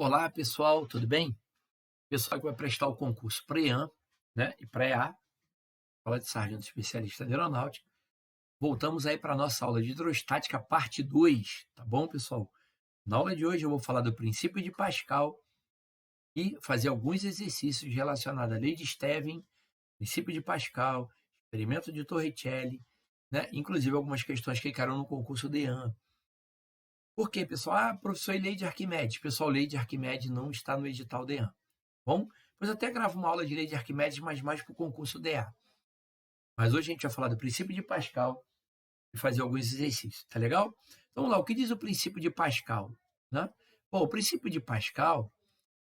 Olá, pessoal, tudo bem? Pessoal que vai prestar o concurso PREAM, né, e PREA, Escola de Sargento Especialista de Aeronáutica. Voltamos aí para a nossa aula de hidrostática, parte 2, tá bom, pessoal? Na aula de hoje eu vou falar do princípio de Pascal e fazer alguns exercícios relacionados à lei de Stevin, princípio de Pascal, experimento de Torricelli, né, inclusive algumas questões que caíram no concurso DEAN. Por quê, pessoal? Professor, e lei de Arquimedes? Pessoal, lei de Arquimedes não está no edital DEAN. Bom, depois eu até gravo uma aula de lei de Arquimedes, mas mais para o concurso DA. Mas hoje a gente vai falar do princípio de Pascal e fazer alguns exercícios, tá legal? Então vamos lá, o que diz o princípio de Pascal? Né? Bom, o princípio de Pascal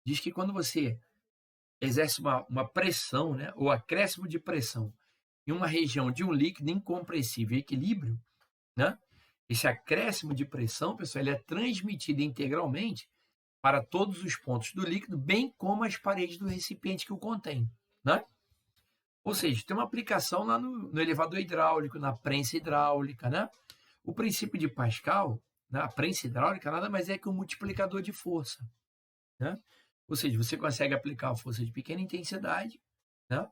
diz que quando você exerce uma pressão, né, ou acréscimo de pressão em uma região de um líquido incompressível em equilíbrio, né, esse acréscimo de pressão, pessoal, ele é transmitido integralmente para todos os pontos do líquido, bem como as paredes do recipiente que o contém, né? Ou seja, tem uma aplicação lá no elevador hidráulico, na prensa hidráulica, né? O princípio de Pascal, né, a prensa hidráulica nada mais é que um multiplicador de força, né? Ou seja, você consegue aplicar uma força de pequena intensidade, né?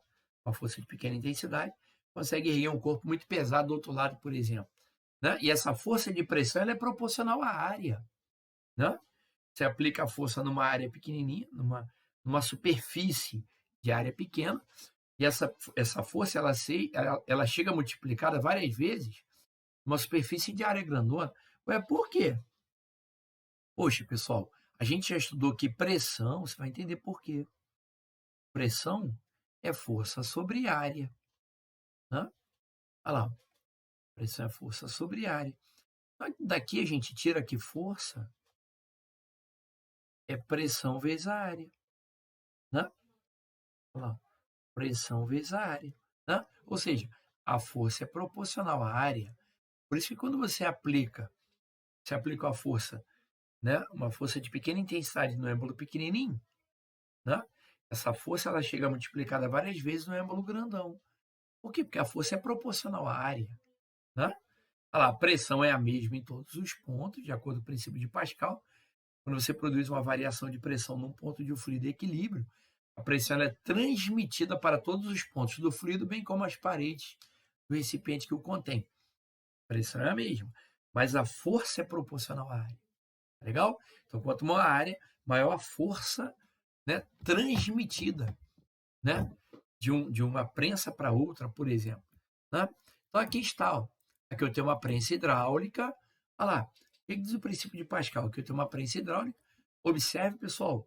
Uma força de pequena intensidade, consegue erguer um corpo muito pesado do outro lado, por exemplo, né? E essa força de pressão ela é proporcional à área, né? Você aplica a força numa área pequenininha, numa superfície de área pequena, e essa força ela chega multiplicada várias vezes numa superfície de área grandona. Ué, por quê? Poxa, pessoal, a gente já estudou que pressão, você vai entender por quê. Pressão é força sobre área, né? Olha lá, pressão é força sobre área. Daqui a gente tira que força é pressão vezes a área, né? Olha lá, pressão vezes a área, né? Ou seja, a força é proporcional à área. Por isso que quando você aplica a força, né, uma força de pequena intensidade no êmbolo pequenininho, né? Essa força ela chega multiplicada várias vezes no êmbolo grandão. Por quê? Porque a força é proporcional à área, né? Olha lá, a pressão é a mesma em todos os pontos, de acordo com o princípio de Pascal. Quando você produz uma variação de pressão num ponto de um fluido de equilíbrio, a pressão ela é transmitida para todos os pontos do fluido, bem como as paredes do recipiente que o contém. A pressão é a mesma, mas a força é proporcional à área. Tá legal? Então, quanto maior a área, maior a força, né, transmitida, né, de uma prensa para outra, por exemplo. Né? Então, aqui está. Ó. Aqui eu tenho uma prensa hidráulica. Olha lá. O que diz o princípio de Pascal? Aqui eu tenho uma prensa hidráulica. Observe, pessoal,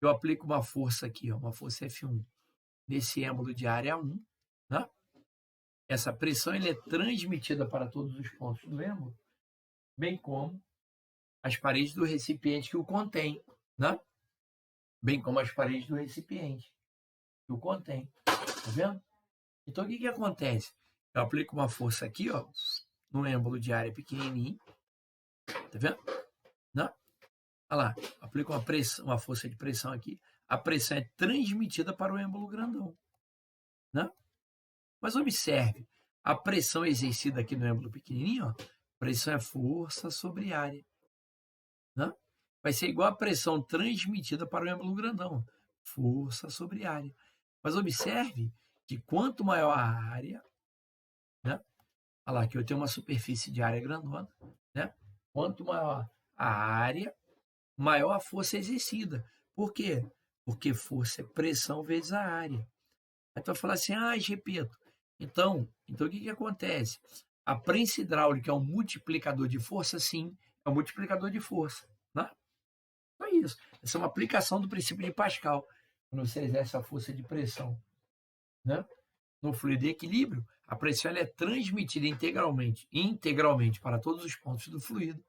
eu aplico uma força aqui, ó, uma força F1, nesse êmbolo de área 1. Né? Essa pressão ele é transmitida para todos os pontos do êmbolo, bem como as paredes do recipiente que o contém, né? Bem como as paredes do recipiente que o contém. Tá vendo? Então, o que, que acontece? Eu aplico uma força aqui, ó, no êmbolo de área pequenininho, tá vendo? Né? Olha lá, aplico uma força de pressão aqui, a pressão é transmitida para o êmbolo grandão, né? Mas observe, a pressão exercida aqui no êmbolo pequenininho, ó, pressão é força sobre área, né? Vai ser igual a pressão transmitida para o êmbolo grandão, força sobre área. Mas observe que quanto maior a área, né? Olha lá, que eu tenho uma superfície de área grandona, né? Quanto maior a área, maior a força exercida. Por quê? Porque força é pressão vezes a área. Aí tu vai falar assim, repito. Então o que que acontece? A prensa hidráulica é um multiplicador de força? Sim, é um multiplicador de força. Né? Então é isso. Essa é uma aplicação do princípio de Pascal. Quando você exerce a força de pressão, né? No fluido de equilíbrio, a pressão ela é transmitida integralmente para todos os pontos do fluido,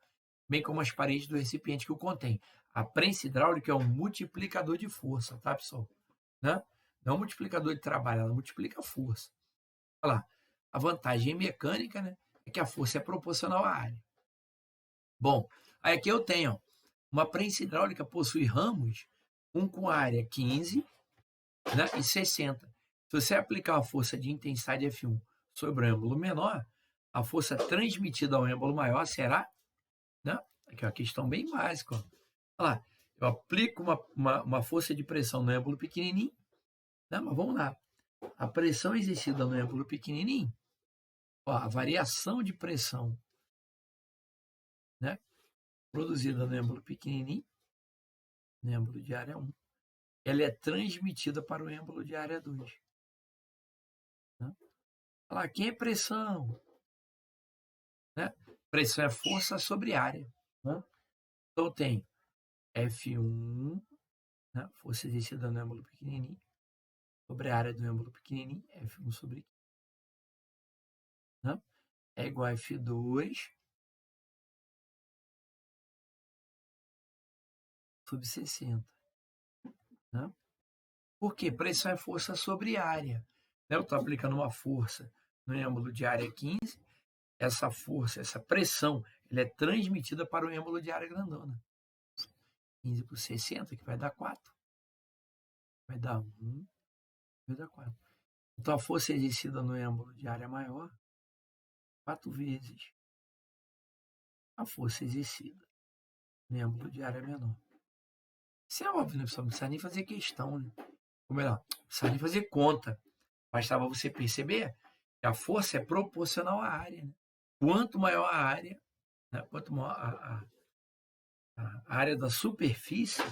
bem como as paredes do recipiente que o contém. A prensa hidráulica é um multiplicador de força, tá, pessoal? Né? Não é um multiplicador de trabalho, ela multiplica a força. Olha lá, a vantagem mecânica, né, é que a força é proporcional à área. Bom, aí aqui eu tenho ó, uma prensa hidráulica possui ramos, um com área 15, né, e 60. Se você aplicar a força de intensidade F1 sobre o êmbolo menor, a força transmitida ao êmbolo maior será, né? Aqui é uma questão bem básica. Ó. Olha lá, eu aplico uma força de pressão no êmbolo pequenininho, né? Mas vamos lá. A pressão exercida no êmbolo pequenininho, ó, a variação de pressão, né, produzida no êmbolo pequenininho, no êmbolo de área 1, ela é transmitida para o êmbolo de área 2. Né? Olha lá, quem é pressão? Né? Pressão é força sobre área. Né? Então, eu tenho F1, né, força exercida no êmbolo pequenininho, sobre a área do êmbolo pequenininho, F1 sobre 15, né? É igual a F2 sobre 60. Né? Por quê? Pressão é força sobre área. Né? Eu estou aplicando uma força no êmbolo de área 15, essa força, essa pressão, ela é transmitida para o êmbolo de área grandona. 15 por 60, que vai dar 4. Vai dar 1, vai dar 4. Então, a força exercida no êmbolo de área maior, 4 vezes a força exercida no êmbolo de área menor. Isso é óbvio, né, pessoal? Não precisa nem fazer questão, né? Ou melhor, não precisa nem fazer conta. Bastava você perceber que a força é proporcional à área. Né? Quanto maior a área, né? Quanto maior a área da superfície,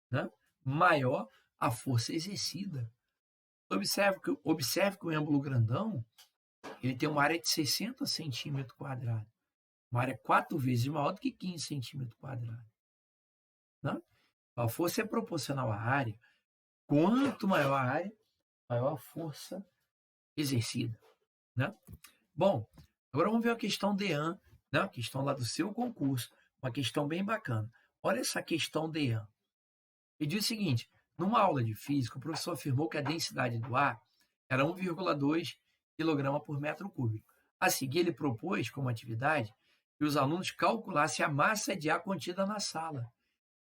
né? Maior a força exercida. Observe que o êmbolo grandão ele tem uma área de 60 centímetros quadrados. Uma área 4 vezes maior do que 15 centímetros quadrados. Né? A força é proporcional à área. Quanto maior a área, maior a força exercida. Né? Bom, agora vamos ver a questão DEAN, né? A questão lá do seu concurso. Uma questão bem bacana. Olha essa questão DEAN. Ele diz o seguinte: numa aula de física, o professor afirmou que a densidade do ar era 1,2 kg por metro cúbico. A seguir, ele propôs, como atividade, que os alunos calculassem a massa de ar contida na sala.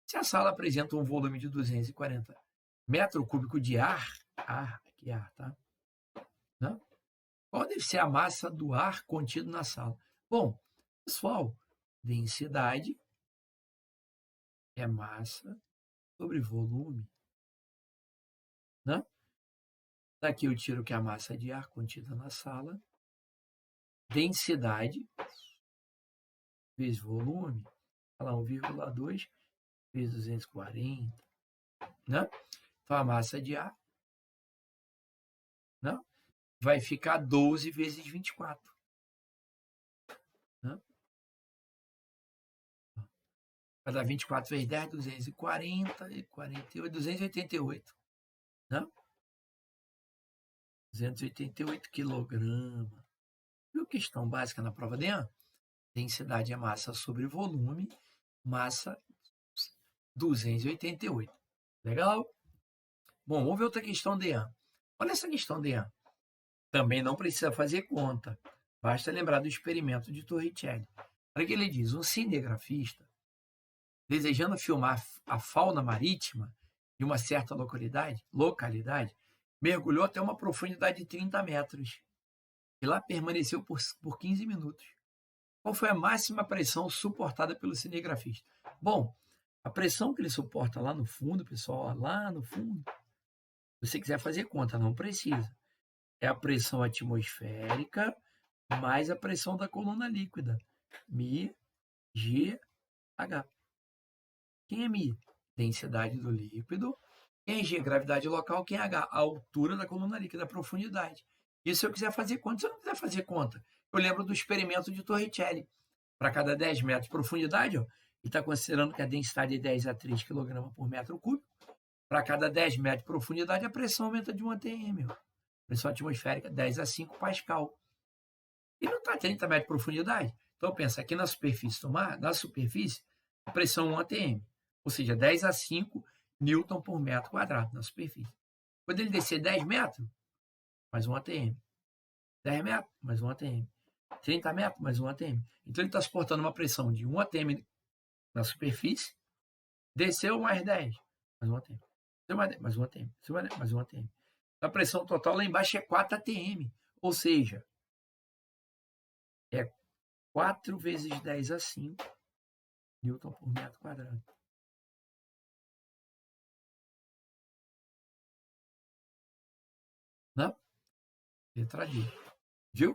Se a sala apresenta um volume de 240 metros cúbicos de ar, aqui é ar, tá? Né? Qual deve ser a massa do ar contido na sala? Bom, pessoal, densidade é massa sobre volume. Né? Daqui eu tiro que é a massa de ar contida na sala. Densidade vezes volume. Olha lá, 1,2 vezes 240. Né? Então, a massa de ar, né, vai ficar 12 vezes 24. Né? Vai dar 24 vezes 10, 240, 48, 288. Né? 288 quilogramas. Viu questão básica na prova de EAN? Densidade é massa sobre volume, massa 288. Legal? Bom, vamos ver outra questão de EAN. Olha essa questão de EAN. Também não precisa fazer conta. Basta lembrar do experimento de Torricelli. Olha o que ele diz. Um cinegrafista, desejando filmar a fauna marítima de uma certa localidade, mergulhou até uma profundidade de 30 metros e lá permaneceu por 15 minutos. Qual foi a máxima pressão suportada pelo cinegrafista? Bom, a pressão que ele suporta lá no fundo, pessoal, lá no fundo, se você quiser fazer conta, não precisa. É a pressão atmosférica mais a pressão da coluna líquida. Mi, G, H. Quem é Mi? Densidade do líquido. Quem é G? Gravidade local. Quem é H? A altura da coluna líquida, a profundidade. E se eu quiser fazer conta, se eu não quiser fazer conta, eu lembro do experimento de Torricelli. Para cada 10 metros de profundidade, ó, ele está considerando que a densidade é 10 a 3 kg por metro cúbico. Para cada 10 metros de profundidade, a pressão aumenta de 1 atm. Ó. Pressão atmosférica, 10 a 5 pascal. E não está a 30 metros de profundidade. Então, pensa, aqui na superfície do mar, na superfície, a pressão 1 atm. Ou seja, 10 a 5 newton por metro quadrado na superfície. Quando ele descer 10 metros, mais 1 atm. 10 metros, mais 1 atm. 30 metros, mais 1 atm. Então, ele está suportando uma pressão de 1 atm na superfície, desceu mais 10, mais 1 atm. Desceu mais 10, mais 1 atm. Desceu mais 10, mais 1 atm. A pressão total lá embaixo é 4 atm. Ou seja, é 4 vezes 10 a 5 newton por metro quadrado. né? Letra D. Viu?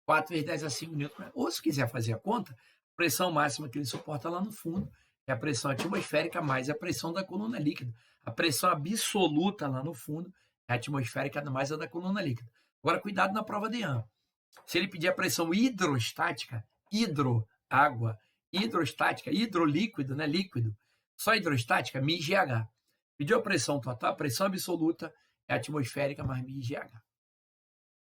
4 vezes 10 a 5 newton. Ou se quiser fazer a conta, a pressão máxima que ele suporta lá no fundo é a pressão atmosférica mais a pressão da coluna líquida. A pressão absoluta lá no fundo é a atmosférica mais a da coluna líquida. Agora, cuidado na prova de IAM. Se ele pedir a pressão hidrostática, água, hidrostática, hidrolíquido, né? Líquido, só hidrostática, μGH. Pediu a pressão total, a pressão absoluta é a atmosférica mais μGH.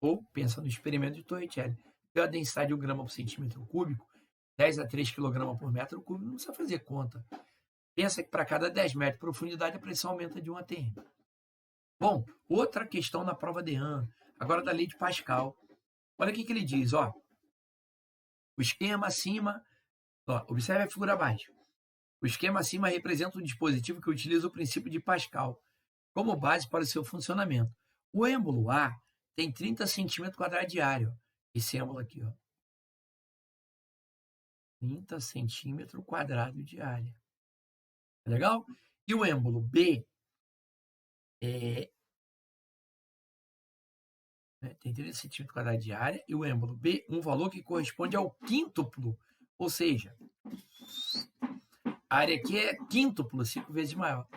Ou, pensa no experimento de Torricelli. Pela densidade de 1 grama por centímetro cúbico, 10 a 3 kg por metro cúbico, não precisa fazer conta. Pensa que para cada 10 metros de profundidade a pressão aumenta de 1 atm. Bom, outra questão na prova de IAM, agora da lei de Pascal. Olha o que ele diz, ó. O esquema acima, ó, observe a figura abaixo. O esquema acima representa um dispositivo que utiliza o princípio de Pascal como base para o seu funcionamento. O êmbolo A tem 30 cm² de área. Esse êmbolo aqui, ó. 30 cm² de área. Tá legal? E o êmbolo B tem 30 cm² de área. E o êmbolo B, um valor que corresponde ao quíntuplo. Ou seja, a área aqui é quíntuplo, 5 vezes maior.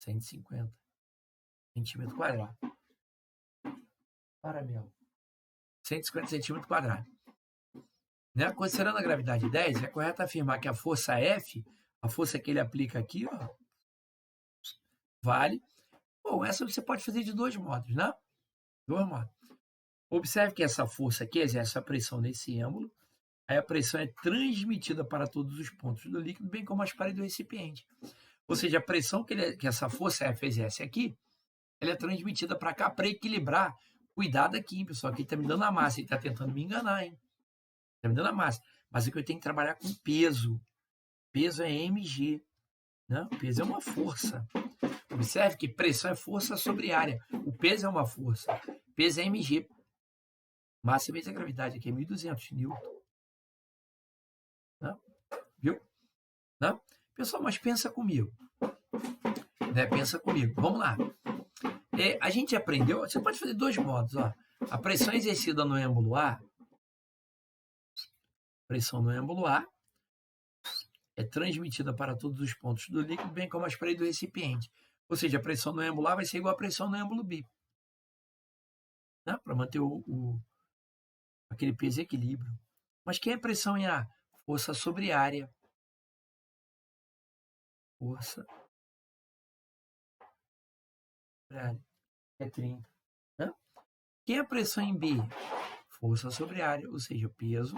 150 cm². Para, meu. 150 cm². Né? Considerando a gravidade 10, é correto afirmar que a força F, a força que ele aplica aqui, ó, vale. Bom, essa você pode fazer de dois modos, né? Dois modos. Observe que essa força aqui exerce a pressão nesse êmbolo. Aí a pressão é transmitida para todos os pontos do líquido, bem como as paredes do recipiente. Ou seja, a pressão que essa força F exerce aqui, ela é transmitida para cá para equilibrar. Cuidado aqui, pessoal, que ele está me dando a massa, ele está tentando me enganar, hein? Está me dando a massa. Mas é que eu tenho que trabalhar com peso. Peso é mg. Né? O peso é uma força. Observe que pressão é força sobre área. O peso é uma força. Peso é mg. Massa vezes a gravidade aqui é 1.200 newton. Né? Viu? Né? Pessoal, mas pensa comigo. Né? Pensa comigo. Vamos lá. A gente aprendeu, você pode fazer dois modos. Ó. A pressão exercida no êmbolo A, pressão no êmbolo A, é transmitida para todos os pontos do líquido, bem como as paredes do recipiente. Ou seja, a pressão no êmbolo A vai ser igual à pressão no êmbolo B. Né? Para manter aquele peso e equilíbrio. Mas quem é pressão em A? Força sobre área. Força sobre área. É 30. Né? Quem é pressão em B? Força sobre área, ou seja, peso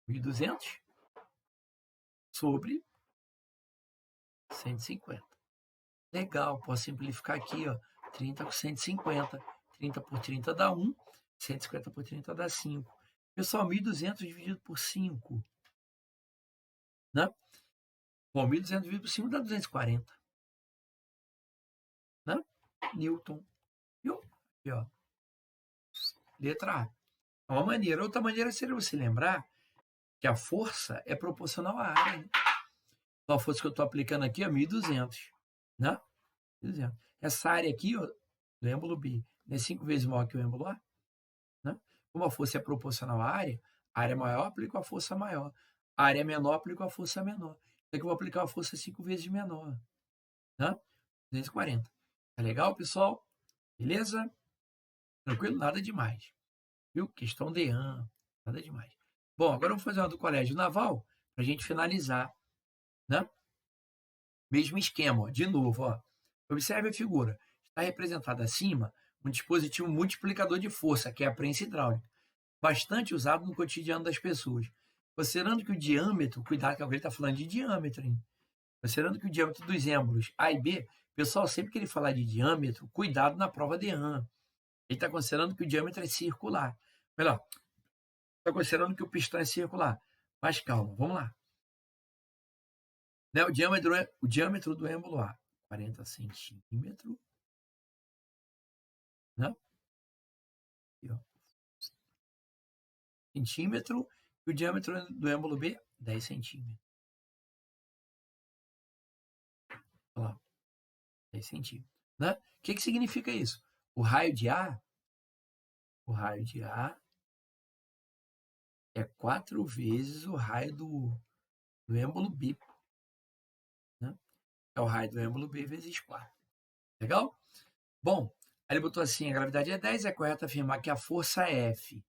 1.200 sobre 150. Legal, posso simplificar aqui, ó. 30 por 150. 30 por 30 dá 1. 150 por 30 dá 5. Pessoal, 1.200 dividido por 5. Né? Bom, 1.200 dividido por 5 dá 240. Né? Newton. Viu? Aqui, ó. Letra A. É uma maneira. Outra maneira seria você lembrar que a força é proporcional à área. Né? Então, a força que eu estou aplicando aqui é 1.200. Né? 1.200. Essa área aqui, ó, do êmbolo B, é 5 vezes maior que o êmbolo A. Né? Como a força é proporcional à área maior aplica a força maior. A área menor aplica a força menor. Então, eu vou aplicar a força 5 vezes menor. Né? 240. Tá legal, pessoal? Beleza? Tranquilo? Nada demais. Viu? Questão de IAM. Nada demais. Bom, agora vamos fazer uma do Colégio Naval para a gente finalizar. Né? Mesmo esquema, ó. De novo. Ó. Observe a figura. Está representado acima um dispositivo multiplicador de força, que é a prensa hidráulica, bastante usado no cotidiano das pessoas. Considerando que o diâmetro, cuidado que ele está falando de diâmetro, hein? Considerando que o diâmetro dos êmbolos A e B, pessoal, sempre que ele falar de diâmetro, cuidado na prova de IAM. Ele está considerando que o diâmetro é circular. Melhor, está considerando que o pistão é circular. Mas calma, vamos lá. Né? O diâmetro do êmbolo A, 40 centímetros. Né? Aqui, ó. Centímetro. E o diâmetro do êmbolo B, 10 centímetros. Olha lá. 10 centímetros. né? O que significa isso? O raio de A é 4 vezes o raio do êmbolo B, né? É o raio do êmbolo B vezes 4. Legal? Bom, aí ele botou assim, a gravidade é 10, é correto afirmar que a força F,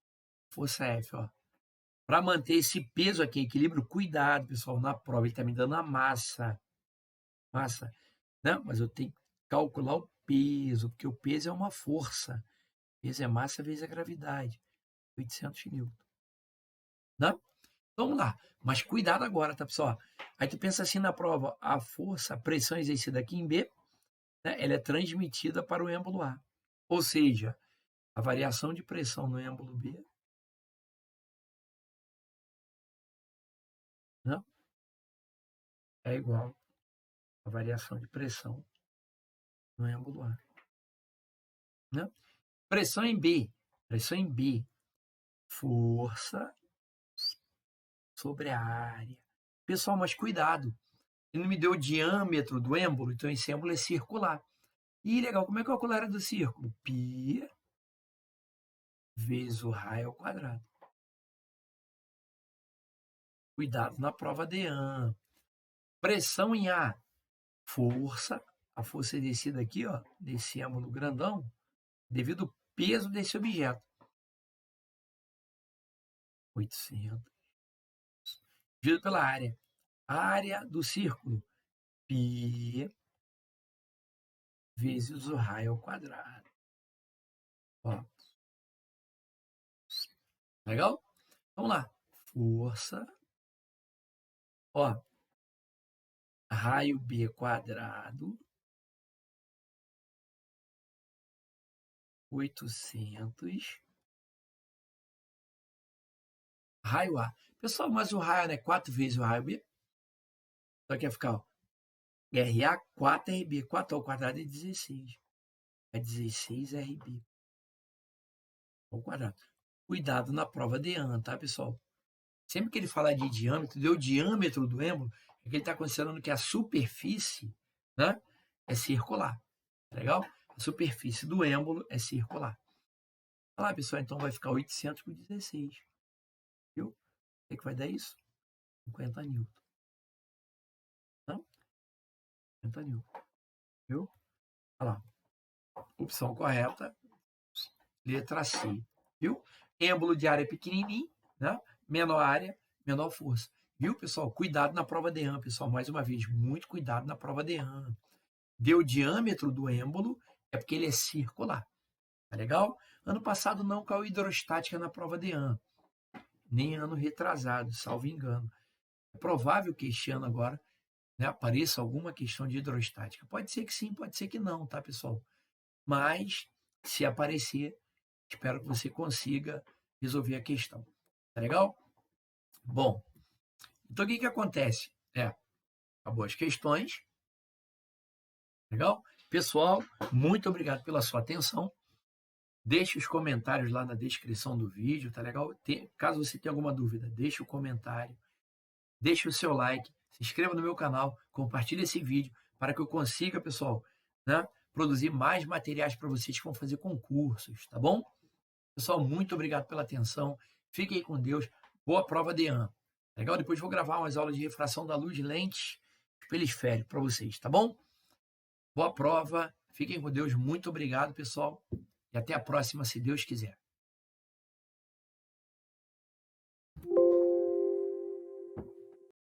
ó, para manter esse peso aqui, equilíbrio, cuidado, pessoal, na prova, ele está me dando a massa, né? Mas eu tenho que calcular o peso, porque o peso é uma força, o peso é massa vezes a gravidade, 800 newton, né? Vamos lá, mas cuidado agora, tá, pessoal? Aí tu pensa assim na prova, a força, a pressão exercida aqui em B, né, ela é transmitida para o êmbolo A. Ou seja, a variação de pressão no êmbolo B, né, é igual à variação de pressão no êmbolo A. Né? Pressão em B, força sobre a área. Pessoal, mas cuidado, ele não me deu o diâmetro do êmbolo, então esse êmbolo é circular. E legal, como é que eu calculo a área do círculo? Π vezes o raio ao quadrado. Cuidado na prova de AN. Pressão em A, força, a força exercida aqui, ó, desse êmbolo grandão, devido ao peso desse objeto. 800. Dividido pela área. Área do círculo, π vezes o raio ao quadrado. Ó. Legal? Vamos lá. Força. Ó. Raio B quadrado. 800. Raio A. Pessoal, mas o raio é 4 vezes o raio B? Só que vai ficar, ó, RA 4 RB. 4 ao quadrado é 16. É 16 RB ao quadrado. Cuidado na prova de AN, tá, pessoal? Sempre que ele falar de diâmetro, deu o diâmetro do êmbolo, é que ele está considerando que a superfície, né, é circular. Tá legal? A superfície do êmbolo é circular. Olha lá, pessoal, então vai ficar 800 por 16. Viu? O que vai dar isso? 50 newton. Não? 50 newton. Viu? Olha lá. Opção correta, letra C. Viu? Êmbolo de área pequenininho, né? Menor área, menor força. Viu, pessoal? Cuidado na prova de AN, pessoal. Mais uma vez, muito cuidado na prova de AN. Deu o diâmetro do êmbolo, é porque ele é circular. Tá legal? Ano passado não caiu hidrostática na prova de AN. Nem ano retrasado, salvo engano. É provável que este ano agora, né, apareça alguma questão de hidrostática. Pode ser que sim, pode ser que não, tá, pessoal? Mas, se aparecer, espero que você consiga resolver a questão. Tá legal? Bom, então o que acontece? Acabou as questões. Legal? Pessoal, muito obrigado pela sua atenção. Deixe os comentários lá na descrição do vídeo, tá legal? Caso você tenha alguma dúvida, deixe o comentário, deixe o seu like, se inscreva no meu canal, compartilhe esse vídeo para que eu consiga, pessoal, né, produzir mais materiais para vocês que vão fazer concursos, tá bom? Pessoal, muito obrigado pela atenção. Fiquem com Deus. Boa prova de AN. Legal? Depois vou gravar umas aulas de refração da luz, lentes, espelho esférico para vocês, tá bom? Boa prova. Fiquem com Deus. Muito obrigado, pessoal. E até a próxima, se Deus quiser.